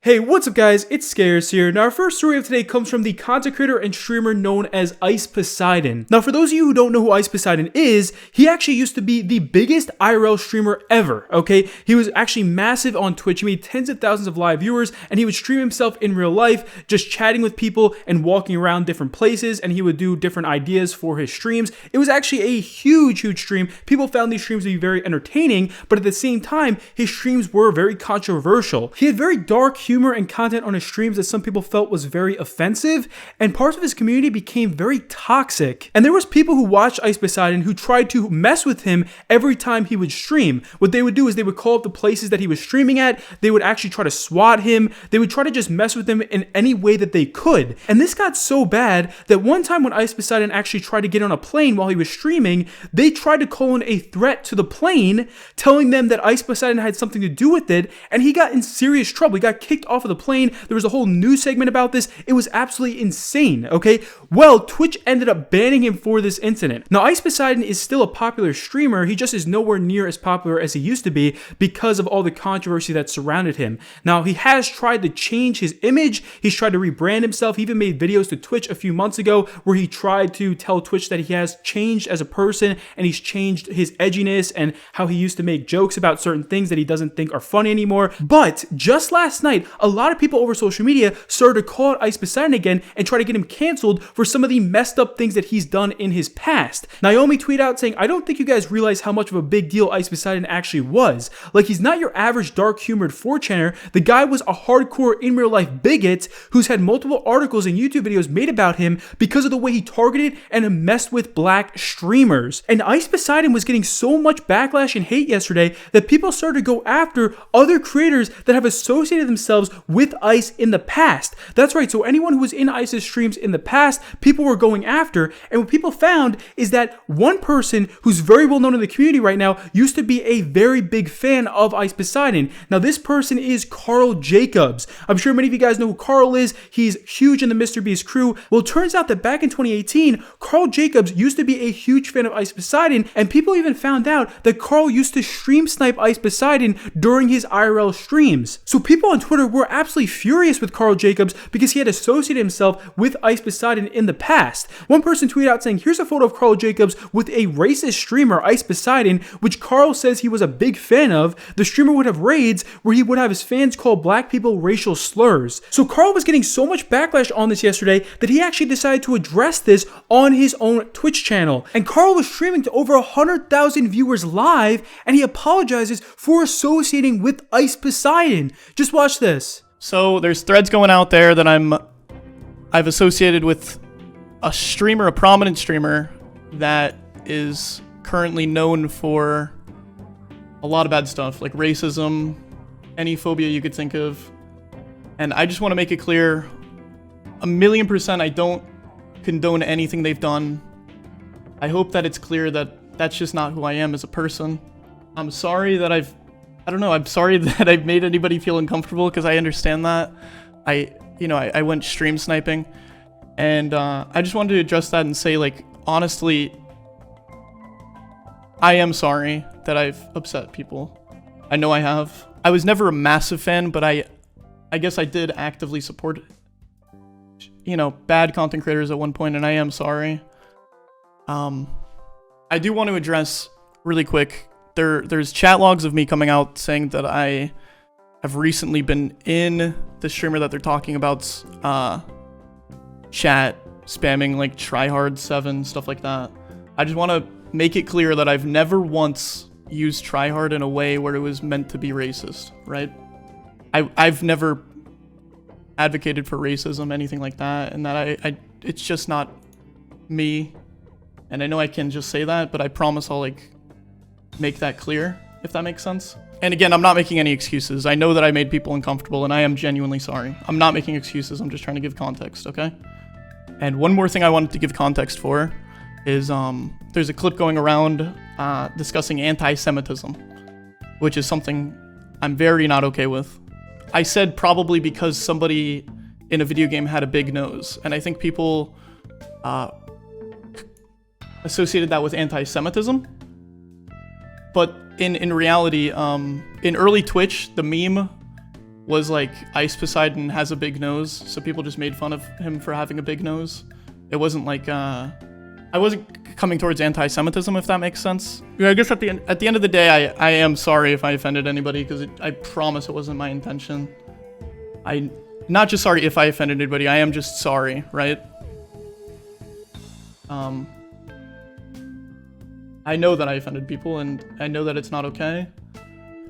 Hey, what's up guys, it's Scares here. Now our first story of today comes from the content creator and streamer known as Poseidon. Now for those of you who don't know who Poseidon is, he actually used to be the biggest IRL streamer ever, okay? He was actually massive on Twitch. He made tens of thousands of live viewers, and he would stream himself in real life, just chatting with people and walking around different places, and he would do different ideas for his streams. It was actually a huge stream. People found these streams to be very entertaining, but at the same time, his streams were very controversial. He had very dark humor and content on his streams that some people felt was very offensive, and parts of his community became very toxic. And there was people who watched Poseidon who tried to mess with him every time he would stream. What they would do is they would call up the places that he was streaming at, they would actually try to swat him, they would try to just mess with him in any way that they could. And this got so bad that one time when Poseidon actually tried to get on a plane while he was streaming, they tried to call in a threat to the plane, telling them that Poseidon had something to do with it, and he got in serious trouble. He got kicked off of the plane. There was a whole news segment about this. It was absolutely insane, okay? Well, Twitch ended up banning him for this incident. Now, Poseidon is still a popular streamer. He just is nowhere near as popular as he used to be because of all the controversy that surrounded him. Now, he has tried to change his image. He's tried to rebrand himself. He even made videos to Twitch a few months ago where he tried to tell Twitch that he has changed as a person and he's changed his edginess and how he used to make jokes about certain things that he doesn't think are funny anymore. But just last night, a lot of people over social media started to call out Poseidon again and try to get him canceled for some of the messed up things that he's done in his past. Naomi tweeted out saying, "I don't think you guys realize how much of a big deal Poseidon actually was. Like, he's not your average dark-humored 4chaner. The guy was a hardcore in real life bigot who's had multiple articles and YouTube videos made about him because of the way he targeted and messed with black streamers." And Poseidon was getting so much backlash and hate yesterday that people started to go after other creators that have associated themselves with Ice in the past. That's right, so anyone who was in Ice's streams in the past, people were going after, and what people found is that one person who's very well known in the community right now used to be a very big fan of Poseidon. Now this person is Karl Jacobs. I'm sure many of you guys know who Karl is. He's huge in the MrBeast crew. Well, it turns out that back in 2018, Karl Jacobs used to be a huge fan of Poseidon, and people even found out that Karl used to stream snipe Poseidon during his IRL streams. So people on Twitter were absolutely furious with Karl Jacobs because he had associated himself with Poseidon in the past. One person tweeted out saying, "Here's a photo of Karl Jacobs with a racist streamer, Poseidon, which Karl says he was a big fan of. The streamer would have raids where he would have his fans call black people racial slurs." So Karl was getting so much backlash on this yesterday that he actually decided to address this on his own Twitch channel. And Karl was streaming to over 100,000 viewers live, and he apologizes for associating with Poseidon. Just watch this. So there's threads going out there that I've associated with a streamer, a prominent streamer that is currently known for a lot of bad stuff, like racism, any phobia you could think of. And I just want to make it clear, 1,000,000% I don't condone anything they've done. I hope that it's clear that that's just not who I am as a person. I'm sorry that I'm sorry that I've made anybody feel uncomfortable, because I understand that. I went stream sniping, and I just wanted to address that and say, like, honestly, I am sorry that I've upset people. I know I have. I was never a massive fan, but I guess I did actively support, bad content creators at one point, and I am sorry. I do want to address really quick, there's chat logs of me coming out saying that I have recently been in the streamer that they're talking about, chat, spamming like tryhard7, stuff like that. I just want to make it clear that I've never once used tryhard in a way where it was meant to be racist, right? I've never advocated for racism, anything like that, and that it's just not me. And I know I can just say that, but I promise I'll make that clear, if that makes sense. And again, I'm not making any excuses. I know that I made people uncomfortable, and I am genuinely sorry. I'm not making excuses. I'm just trying to give context, okay? And one more thing I wanted to give context for is there's a clip going around discussing anti-Semitism, which is something I'm very not okay with. I said probably because somebody in a video game had a big nose, and I think people associated that with anti-Semitism. But in reality, in early Twitch, the meme was like Ice Poseidon has a big nose, so people just made fun of him for having a big nose. It wasn't like I wasn't coming towards anti-Semitism, if that makes sense. Yeah, I guess at the end of the day, I am sorry if I offended anybody, because I promise it wasn't my intention. Not just sorry if I offended anybody, I am just sorry, right? I know that I offended people, and I know that it's not okay.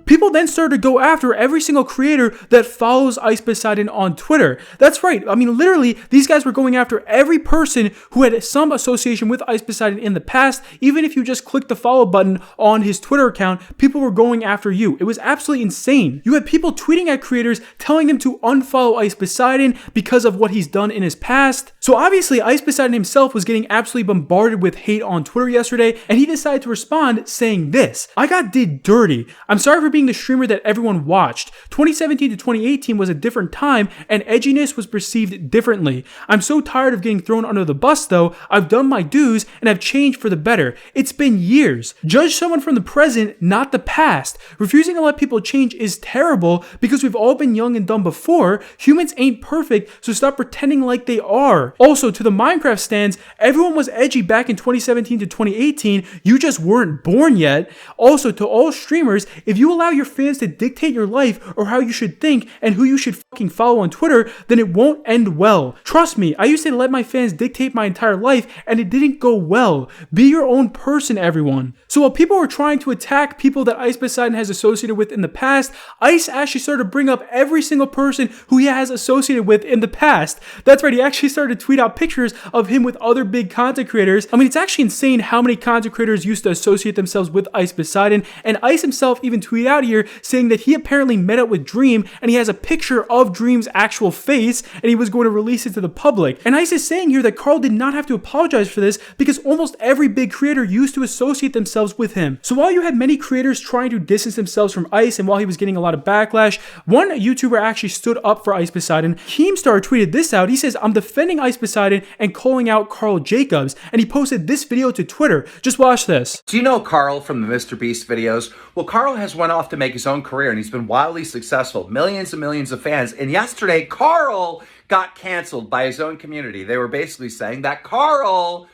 People then started to go after every single creator that follows Ice Poseidon on Twitter. That's right. I mean, literally, these guys were going after every person who had some association with Ice Poseidon in the past. Even if you just clicked the follow button on his Twitter account, people were going after you. It was absolutely insane. You had people tweeting at creators telling them to unfollow Ice Poseidon because of what he's done in his past. So obviously, Ice Poseidon himself was getting absolutely bombarded with hate on Twitter yesterday, and he decided to respond saying this: "I got did dirty. I'm sorry for being the streamer that everyone watched. 2017 to 2018 was a different time, and edginess was perceived differently. I'm so tired of getting thrown under the bus though. I've done my dues and I've changed for the better. It's been years. Judge someone from the present, not the past. Refusing to let people change is terrible because we've all been young and dumb before. Humans ain't perfect, so stop pretending like they are. Also, to the Minecraft stands, everyone was edgy back in 2017 to 2018. You just weren't born yet. Also, to all streamers, if you allow your fans to dictate your life or how you should think and who you should fucking follow on Twitter, then it won't end well. Trust me, I used to let my fans dictate my entire life and it didn't go well. Be your own person, everyone." So while people were trying to attack people that Ice Poseidon has associated with in the past, Ice actually started to bring up every single person who he has associated with in the past. That's right, he actually started to tweet out pictures of him with other big content creators. I mean, it's actually insane how many content creators used to associate themselves with Ice Poseidon, and Ice himself even tweeted out here saying that he apparently met up with Dream and he has a picture of Dream's actual face and he was going to release it to the public. And Ice is saying here that Karl did not have to apologize for this because almost every big creator used to associate themselves with him. So while you had many creators trying to distance themselves from Ice and while he was getting a lot of backlash, one YouTuber actually stood up for Ice Poseidon. Keemstar tweeted this out. He says, "I'm defending Ice Poseidon and calling out Karl Jacobs," and he posted this video to Twitter. Just watch this. "Do you know Karl from the MrBeast videos? Well, Karl has went off to make his own career and he's been wildly successful, millions and millions of fans. And yesterday, Karl got canceled by his own community. They were basically saying that Karl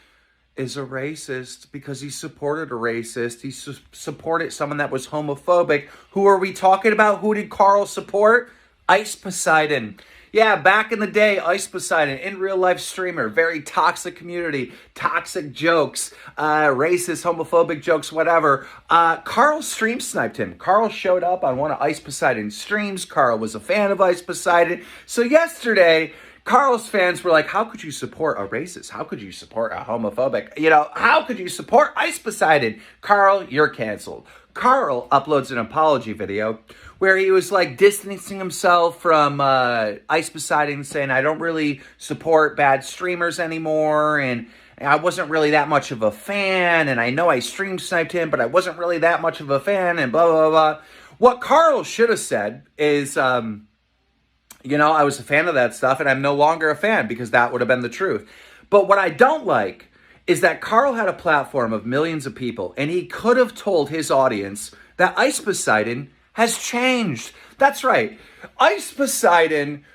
is a racist because he supported a racist. He supported someone that was homophobic. Who are we talking about? Who did Karl support? Ice Poseidon. Yeah, back in the day, Ice Poseidon, in real life streamer, very toxic community, toxic jokes, racist, homophobic jokes, whatever. Karl stream sniped him. Karl showed up on one of Ice Poseidon's streams. Karl was a fan of Ice Poseidon. So yesterday, Karl's fans were like, how could you support a racist? How could you support a homophobic? You know, how could you support Ice Poseidon? Karl, you're canceled. Karl uploads an apology video where he was like distancing himself from Ice Poseidon, saying, I don't really support bad streamers anymore, and I wasn't really that much of a fan, and I know I stream sniped him, but I wasn't really that much of a fan, and blah, blah, blah. What Karl should have said is, you know, I was a fan of that stuff, and I'm no longer a fan, because that would have been the truth. But what I don't like is that Karl had a platform of millions of people, and he could have told his audience that Ice Poseidon has changed. That's right. Ice Poseidon,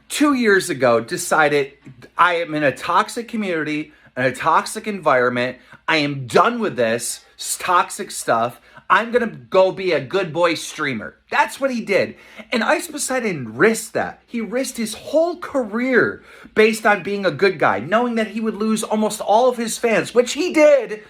2 years ago, decided, I am in a toxic community, in a toxic environment. I am done with this toxic stuff. I'm going to go be a good boy streamer. That's what he did. And Ice Poseidon risked that. He risked his whole career based on being a good guy, knowing that he would lose almost all of his fans, which he did.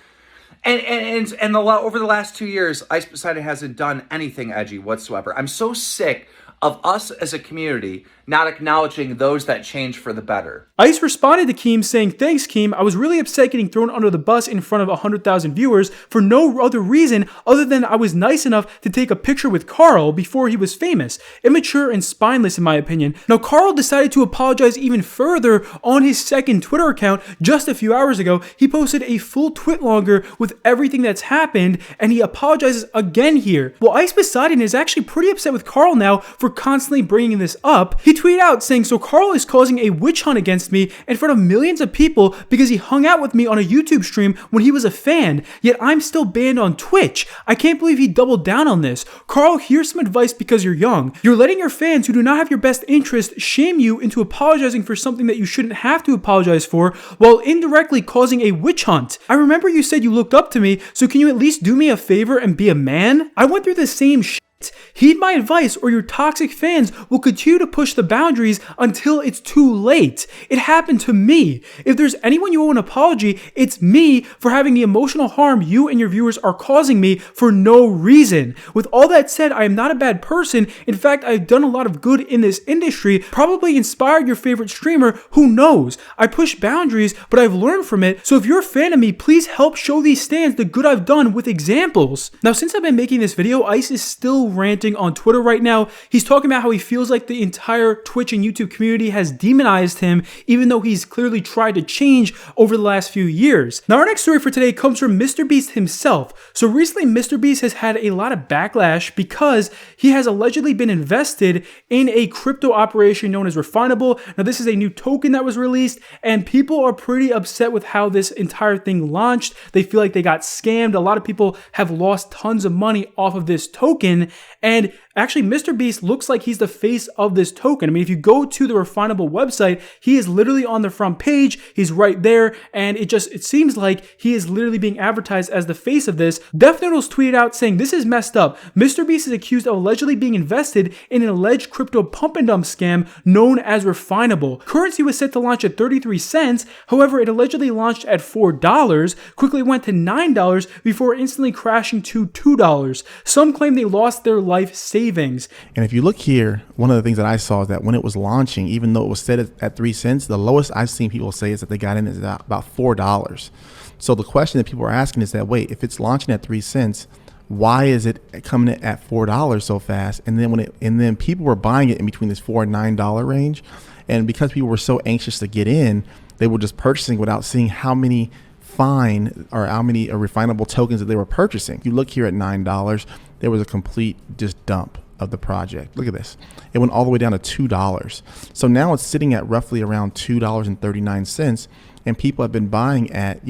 And over the last 2 years, Ice Poseidon hasn't done anything edgy whatsoever. I'm so sick of us as a community not acknowledging those that change for the better. Ice responded to Keem saying, thanks Keem, I was really upset getting thrown under the bus in front of 100,000 viewers for no other reason other than I was nice enough to take a picture with Karl before he was famous. Immature and spineless in my opinion. Now Karl decided to apologize even further on his second Twitter account just a few hours ago. He posted a full twit longer with everything that's happened and he apologizes again here. Well, Ice Poseidon is actually pretty upset with Karl now for for constantly bringing this up. He tweeted out saying, so Karl is causing a witch hunt against me in front of millions of people because he hung out with me on a YouTube stream when he was a fan, yet I'm still banned on Twitch. I can't believe he doubled down on this. Karl, here's some advice because you're young. You're letting your fans who do not have your best interest shame you into apologizing for something that you shouldn't have to apologize for while indirectly causing a witch hunt. I remember you said you looked up to me, so can you at least do me a favor and be a man? I went through the same shit. Heed my advice or your toxic fans will continue to push the boundaries until it's too late. It happened to me. If there's anyone you owe an apology, it's me for having the emotional harm you and your viewers are causing me for no reason. With all that said, I am not a bad person. In fact, I've done a lot of good in this industry, probably inspired your favorite streamer, who knows? I push boundaries, but I've learned from it. So if you're a fan of me, please help show these stands the good I've done with examples. Now, since I've been making this video, Ice is still ranting on Twitter right now. He's talking about how he feels like the entire Twitch and YouTube community has demonized him, even though he's clearly tried to change over the last few years. Now, our next story for today comes from MrBeast himself. So recently, MrBeast has had a lot of backlash because he has allegedly been invested in a crypto operation known as Refinable. Now, this is a new token that was released, and people are pretty upset with how this entire thing launched. They feel like they got scammed. A lot of people have lost tons of money off of this token, and actually, MrBeast looks like he's the face of this token. I mean, if you go to the Refinable website, he is literally on the front page. He's right there, and it seems like he is literally being advertised as the face of this. Def Noodles tweeted out saying, this is messed up. MrBeast is accused of allegedly being invested in an alleged crypto pump and dump scam known as Refinable. Currency was set to launch at 33 cents. However, it allegedly launched at $4, quickly went to $9 before instantly crashing to $2. Some claim they lost their life savings. And if you look here, one of the things that I saw is that when it was launching, even though it was set at 3 cents, the lowest I've seen people say is that they got in is about $4. So the question that people are asking is that, wait, if it's launching at 3 cents, why is it coming in at $4 so fast? And then people were buying it in between this $4 and $9 range. And because people were so anxious to get in, they were just purchasing without seeing how many refinable tokens that they were purchasing. If you look here at $9, there was a complete just dump of the project. Look at this. It went all the way down to $2. So now it's sitting at roughly around $2.39, and people have been buying at,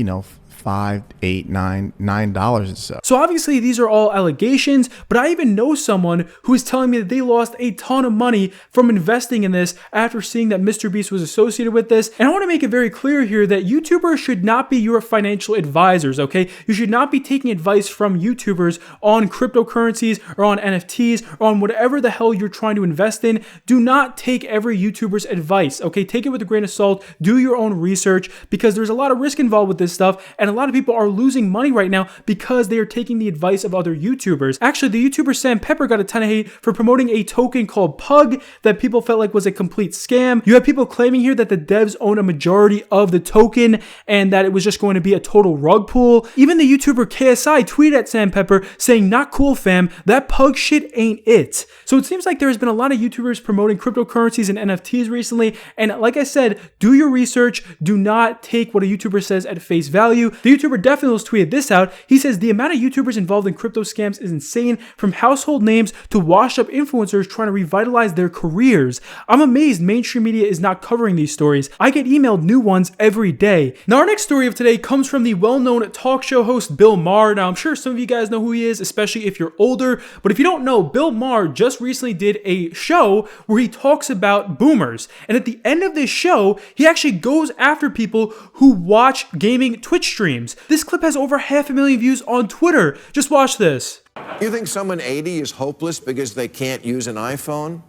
$5, $8, $9 and so. So obviously these are all allegations, but I even know someone who is telling me that they lost a ton of money from investing in this after seeing that MrBeast was associated with this. And I want to make it very clear here that YouTubers should not be your financial advisors, okay? You should not be taking advice from YouTubers on cryptocurrencies or on NFTs or on whatever the hell you're trying to invest in. Do not take every YouTuber's advice, okay? Take it with a grain of salt. Do your own research, because there's a lot of risk involved with this stuff, and a lot of people are losing money right now because they are taking the advice of other YouTubers. Actually, the YouTuber Sam Pepper got a ton of hate for promoting a token called Pug that people felt like was a complete scam. You have people claiming here that the devs own a majority of the token and that it was just going to be a total rug pull. Even the YouTuber KSI tweeted at Sam Pepper saying, "Not cool, fam. That Pug shit ain't it." So it seems like there has been a lot of YouTubers promoting cryptocurrencies and NFTs recently. And like I said, do your research. Do not take what a YouTuber says at face value. The YouTuber Def Noodles tweeted this out. He says, the amount of YouTubers involved in crypto scams is insane, from household names to washed up influencers trying to revitalize their careers. I'm amazed mainstream media is not covering these stories. I get emailed new ones every day. Now, our next story of today comes from the well-known talk show host Bill Maher. Now, I'm sure some of you guys know who he is, especially if you're older, but if you don't know, Bill Maher just recently did a show where he talks about boomers. And at the end of this show, he actually goes after people who watch gaming Twitch streams. This clip has over 500,000 views on Twitter. Just watch this. You think someone 80 is hopeless because they can't use an iPhone?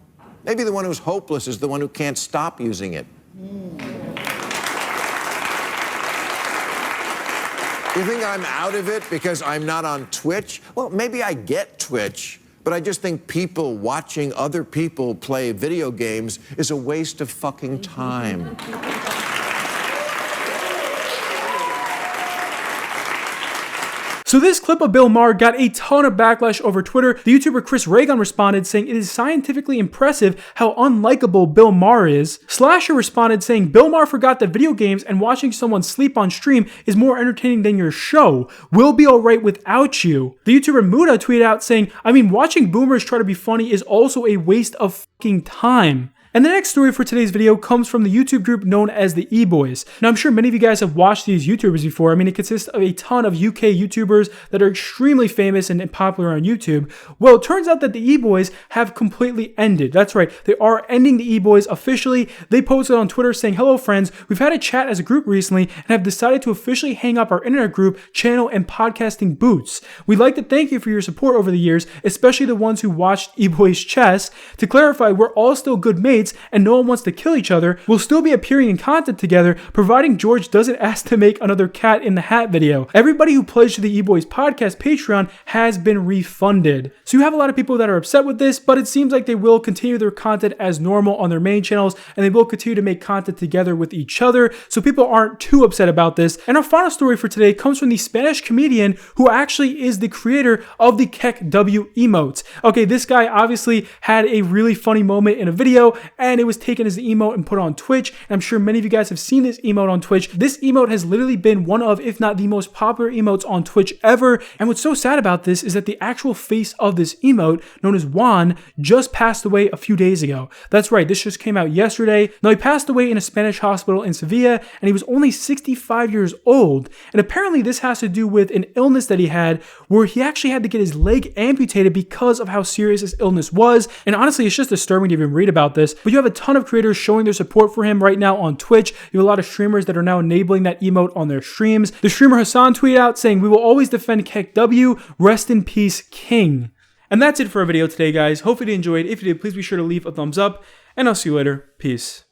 Maybe the one who's hopeless is the one who can't stop using it. You think I'm out of it because I'm not on Twitch? Well, maybe I get Twitch, but I just think people watching other people play video games is a waste of fucking time. So this clip of Bill Maher got a ton of backlash over Twitter. The YouTuber Chris Reagan responded saying it is scientifically impressive how unlikable Bill Maher is. Slasher responded saying Bill Maher forgot that video games and watching someone sleep on stream is more entertaining than your show. We'll be alright without you. The YouTuber Muda tweeted out saying, I mean, watching boomers try to be funny is also a waste of fucking time. And the next story for today's video comes from the YouTube group known as the Eboyz. Now, I'm sure many of you guys have watched these YouTubers before. I mean, it consists of a ton of UK YouTubers that are extremely famous and popular on YouTube. Well, it turns out that the Eboyz have completely ended. That's right, they are ending the Eboyz officially. They posted on Twitter saying, hello friends, we've had a chat as a group recently and have decided to officially hang up our internet group, channel, and podcasting boots. We'd like to thank you for your support over the years, especially the ones who watched Eboyz Chess. To clarify, we're all still good mates and no one wants to kill each other. We'll still be appearing in content together, providing George doesn't ask to make another Cat in the Hat video. Everybody who pledged to the Eboyz podcast Patreon has been refunded. So you have a lot of people that are upset with this, but it seems like they will continue their content as normal on their main channels, and they will continue to make content together with each other, so people aren't too upset about this. And our final story for today comes from the Spanish comedian who actually is the creator of the Kek W emotes. Okay, this guy obviously had a really funny moment in a video, and it was taken as an emote and put on Twitch. And I'm sure many of you guys have seen this emote on Twitch. This emote has literally been one of, if not the most popular emotes on Twitch ever. And what's so sad about this is that the actual face of this emote, known as Juan, just passed away a few days ago. That's right, this just came out yesterday. Now, he passed away in a Spanish hospital in Sevilla, and he was only 65 years old. And apparently this has to do with an illness that he had, where he actually had to get his leg amputated because of how serious his illness was. And honestly, it's just disturbing to even read about this. But you have a ton of creators showing their support for him right now on Twitch. You have a lot of streamers that are now enabling that emote on their streams. The streamer Hassan tweeted out saying, we will always defend Kek W, rest in peace, King. And that's it for our video today, guys. Hopefully you enjoyed. If you did, please be sure to leave a thumbs up, and I'll see you later. Peace.